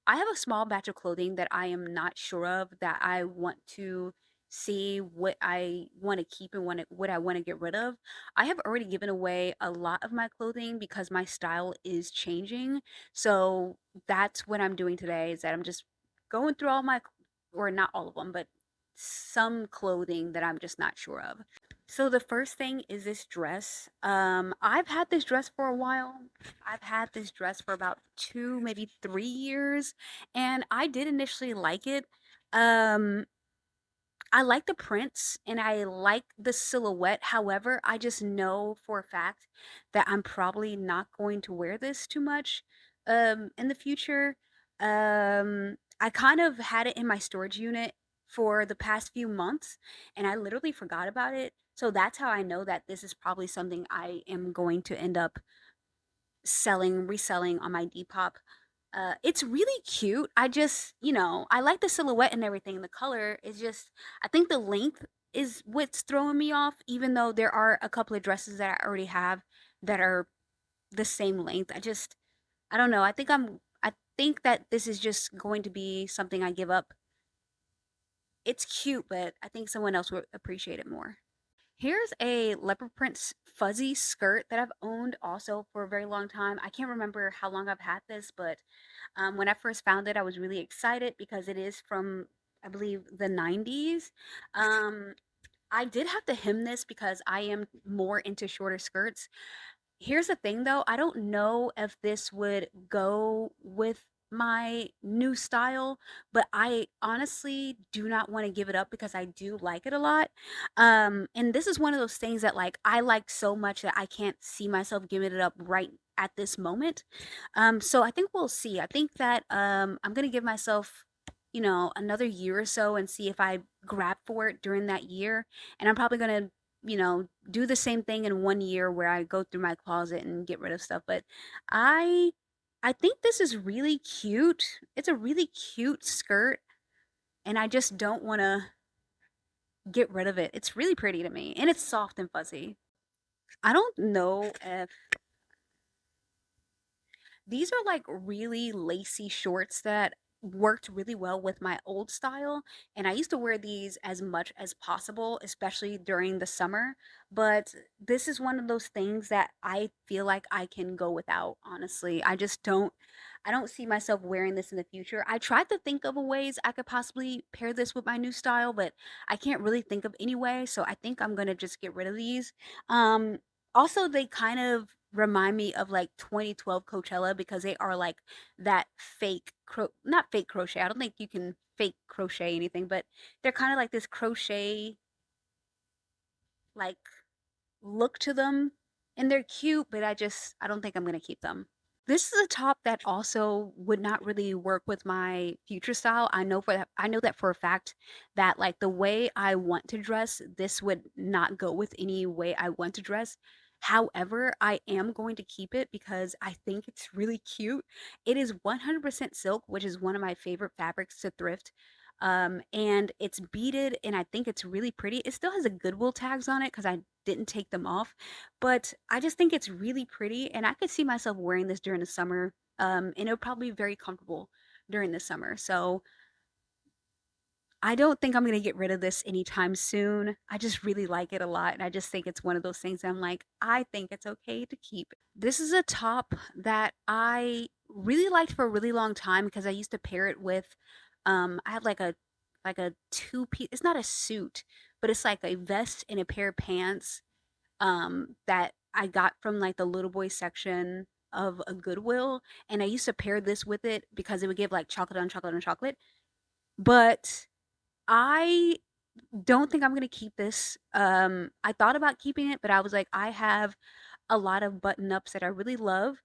I have a small batch of clothing that I am not sure of that I want to see what I want to keep and what I want to get rid of. I have already given away a lot of my clothing because my style is changing. So that's what I'm doing today is that I'm just going through all my, or not all of them, but some clothing that I'm just not sure of. So the first thing is this dress. I've had this dress for a while. I've had this dress for about 2, maybe 3 years, and I did initially like it. Um, I like the prints and I like the silhouette. However, I just know for a fact that I'm probably not going to wear this too much in the future. I kind of had it in my storage unit for the past few months and I literally forgot about it. So that's how I know that this is probably something I am going to end up reselling on my Depop. It's really cute. I just, I like the silhouette and everything. The color is just, I think the length is what's throwing me off, even though there are a couple of dresses that I already have that are the same length. I don't know. I think that this is just going to be something I give up. It's cute, but I think someone else would appreciate it more. Here's a leopard print fuzzy skirt that I've owned also for a very long time. I can't remember how long I've had this, but when I first found it, I was really excited because it is from, I believe, the 90s. Um, I did have to hem this because I am more into shorter skirts. Here's the thing though, I don't know if this would go with my new style, but I honestly do not want to give it up because I do like it a lot. And this is one of those things that like I like so much that I can't see myself giving it up right at this moment. So I think we'll see. I think that I'm gonna give myself, another year or so and see if I grab for it during that year. And I'm probably gonna do the same thing in 1 year where I go through my closet and get rid of stuff. But I I think this is really cute. It's a really cute skirt, and I just don't want to get rid of it. It's really pretty to me, and it's soft and fuzzy. I don't know if these are like really lacy shorts that worked really well with my old style. And I used to wear these as much as possible, especially during the summer. But this is one of those things that I feel like I can go without, honestly. I don't see myself wearing this in the future. I tried to think of a ways I could possibly pair this with my new style, but I can't really think of any way. So I think I'm gonna just get rid of these. Um, Also, they kind of remind me of like 2012 Coachella because they are like that not fake crochet. I don't think you can fake crochet anything, but they're kind of like this crochet like look to them and they're cute, but I don't think I'm going to keep them. This is a top that also would not really work with my future style. I know that for a fact that like the way I want to dress, this would not go with any way I want to dress. However, I am going to keep it because I think it's really cute. It is 100% silk, which is one of my favorite fabrics to thrift. And it's beaded and I think it's really pretty. It still has a Goodwill tags on it because I didn't take them off, but I just think it's really pretty, and I could see myself wearing this during the summer. And it'll probably be very comfortable during the summer. So I don't think I'm gonna get rid of this anytime soon. I just really like it a lot, and I just think it's one of those things that I'm like, I think it's okay to keep. This is a top that I really liked for a really long time because I used to pair it with, I have like a two piece. It's not a suit, but it's like a vest and a pair of pants that I got from like the little boy section of a Goodwill, and I used to pair this with it because it would give like chocolate on chocolate on chocolate. But I don't think I'm gonna keep this. I thought about keeping it, but I was like, I have a lot of button ups that I really love.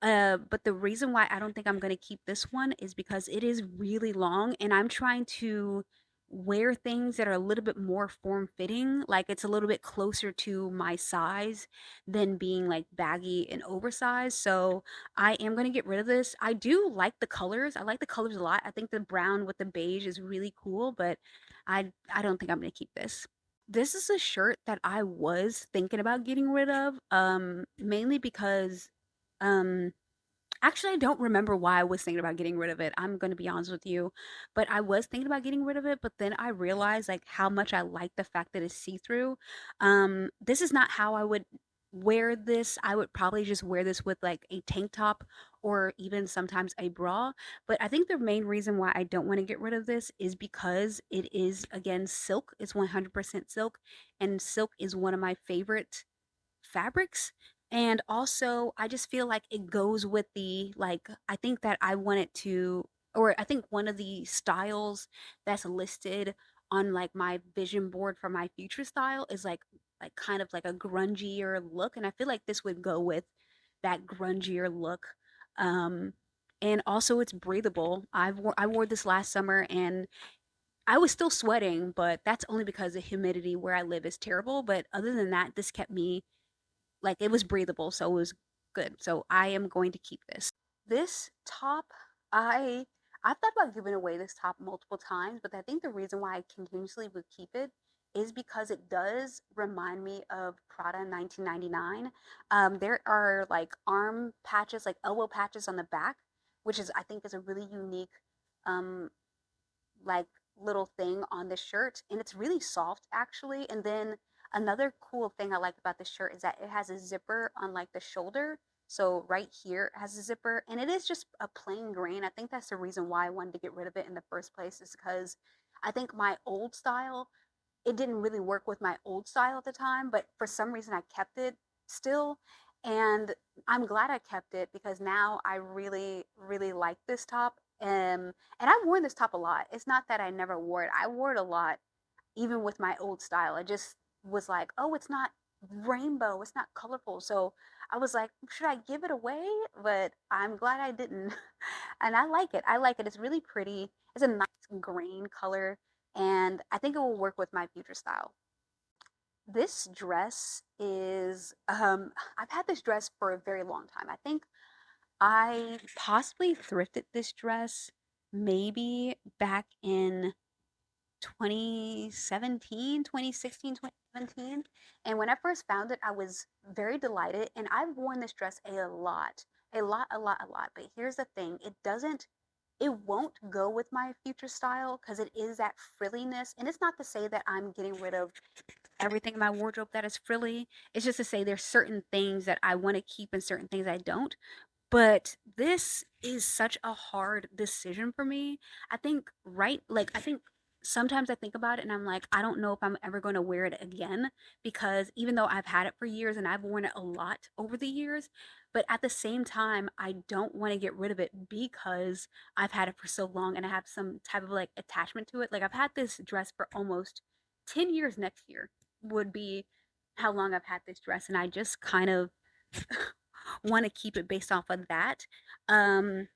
But the reason why I don't think I'm gonna keep this one is because it is really long and I'm trying to wear things that are a little bit more form fitting. Like it's a little bit closer to my size than being like baggy and oversized. So I am gonna get rid of this. I do like the colors. I like the colors a lot. I think the brown with the beige is really cool, but I don't think I'm gonna keep this. This is a shirt that I was thinking about getting rid of, mainly because um Actually, I don't remember why I was thinking about getting rid of it. I'm gonna be honest with you, but I was thinking about getting rid of it, but then I realized like how much I like the fact that it's see-through. This is not how I would wear this. I would probably just wear this with like a tank top or even sometimes a bra. But I think the main reason why I don't want to get rid of this is because it is again silk. It's 100% silk, and silk is one of my favorite fabrics. And also, I just feel like it goes with the like I think that I want it to or I think one of the styles that's listed on like my vision board for my future style is like kind of like a grungier look, and I feel like this would go with that grungier look. Um and also it's breathable. I wore this last summer and I was still sweating, but that's only because the humidity where I live is terrible. But other than that, this kept me like it was breathable, so it was good. So I am going to keep this. This top, I I've thought about giving away this top multiple times, but I think the reason why I continuously would keep it is because it does remind me of Prada 1999. There are like arm patches, like elbow patches on the back, which is I think is a really unique um like little thing on this shirt, and it's really soft actually. And then another cool thing I like about this shirt is that it has a zipper on like the shoulder. So right here it has a zipper, and it is just a plain grain. I think that's the reason why I wanted to get rid of it in the first place, is because I think my old style, it didn't really work with my old style at the time, but for some reason I kept it still. And I'm glad I kept it because now I really, really like this top. And I've worn this top a lot. It's not that I never wore it. I wore it a lot, even with my old style. I just was like, oh, it's not rainbow, it's not colorful. So I was like, should I give it away? But I'm glad I didn't. And I like it. I like it. It's really pretty. It's a nice green color, and I think it will work with my future style. This dress is, I've had this dress for a very long time. I think I possibly thrifted this dress maybe back in 2017, 2016, 2017. And when I first found it, I was very delighted. And I've worn this dress a lot, a lot, a lot, a lot. But here's the thing, it won't go with my future style because it is that frilliness. And it's not to say that I'm getting rid of everything in my wardrobe that is frilly. It's just to say there's certain things that I want to keep and certain things I don't. But this is such a hard decision for me. I think I think sometimes I think about it and I'm like, I don't know if I'm ever going to wear it again, because even though I've had it for years and I've worn it a lot over the years, but at the same time, I don't want to get rid of it because I've had it for so long and I have some type of like attachment to it. Like I've had this dress for almost 10 years next year would be how long I've had this dress, and I just kind of want to keep it based off of that. Um,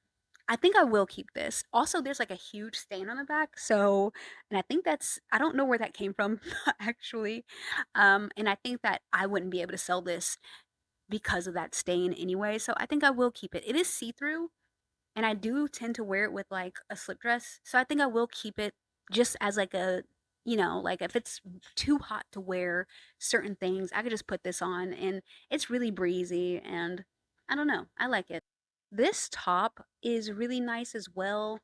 I think I will keep this. Also, there's like a huge stain on the back, so and I think that's I don't know where that came from actually. And I think that I wouldn't be able to sell this because of that stain anyway. So I think I will keep it. It is see-through, and I do tend to wear it with like a slip dress. So I think I will keep it just as like a, like if it's too hot to wear certain things, I could just put this on and it's really breezy and I don't know. I like it. This top is really nice as well.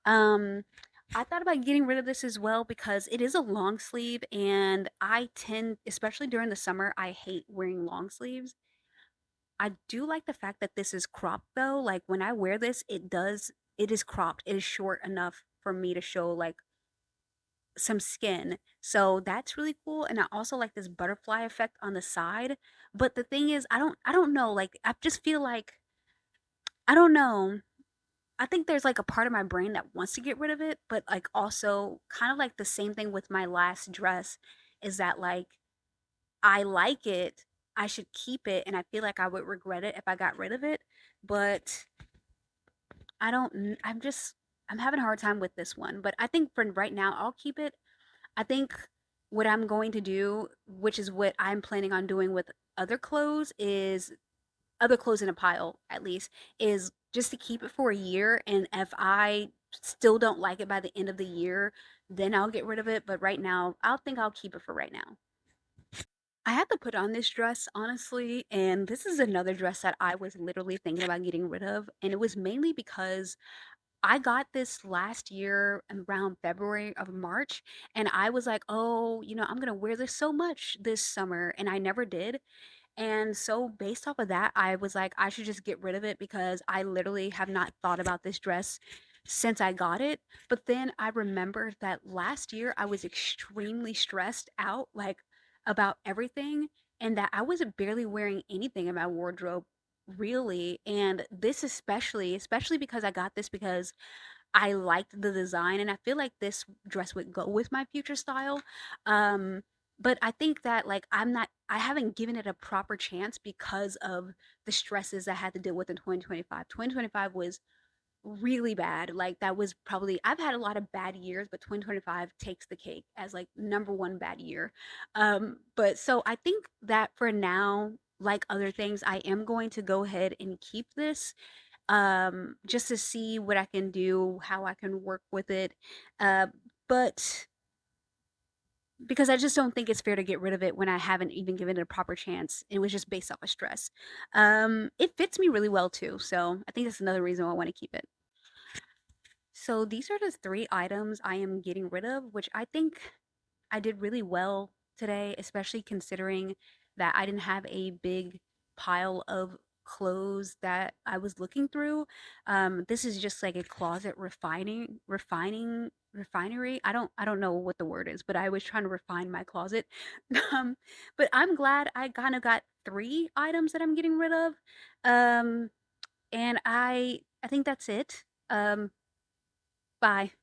Um I thought about getting rid of this as well because it is a long sleeve, and I tend, especially during the summer, I hate wearing long sleeves. I do like the fact that this is cropped though. Like when I wear this, it is cropped. It is short enough for me to show like some skin. So that's really cool. And I also like this butterfly effect on the side. But the thing is, I don't know, like I just feel like I don't know. I think there's like a part of my brain that wants to get rid of it, but like also kind of like the same thing with my last dress is that like I like it. I should keep it, and I feel like I would regret it if I got rid of it. But I don't. I'm just. I'm having a hard time with this one. But I think for right now, I'll keep it. I think what I'm going to do, which is what I'm planning on doing with other clothes, is other clothes in a pile at least, is just to keep it for a year. And if I still don't like it by the end of the year, then I'll get rid of it. But right now, I'll keep it for right now. I had to put on this dress, honestly, and this is another dress that I was literally thinking about getting rid of, and it was mainly because I got this last year around February of March, and I was like, "Oh, I'm gonna wear this so much this summer," and I never did. And so based off of that, I was like, I should just get rid of it because I literally have not thought about this dress since I got it. But then I remembered that last year I was extremely stressed out, like about everything, and that I was barely wearing anything in my wardrobe, really. And this especially because I got this because I liked the design, and I feel like this dress would go with my future style. Um, but I think that like I haven't given it a proper chance because of the stresses I had to deal with in 2025. 2025 was really bad. Like that was probably I've had a lot of bad years, but 2025 takes the cake as like number one bad year. But so I think that for now, like other things, I am going to go ahead and keep this just to see what I can do, how I can work with it. Uh, but because I just don't think it's fair to get rid of it when I haven't even given it a proper chance. It was just based off of stress. It fits me really well too, so I think that's another reason why I want to keep it. So these are the three items I am getting rid of, which I think I did really well today, especially considering that I didn't have a big pile of clothes that I was looking through. This is just like a closet refinery. I don't know what the word is, but I was trying to refine my closet. Um, but I'm glad I kind of got three items that I'm getting rid of. And I think that's it. Bye.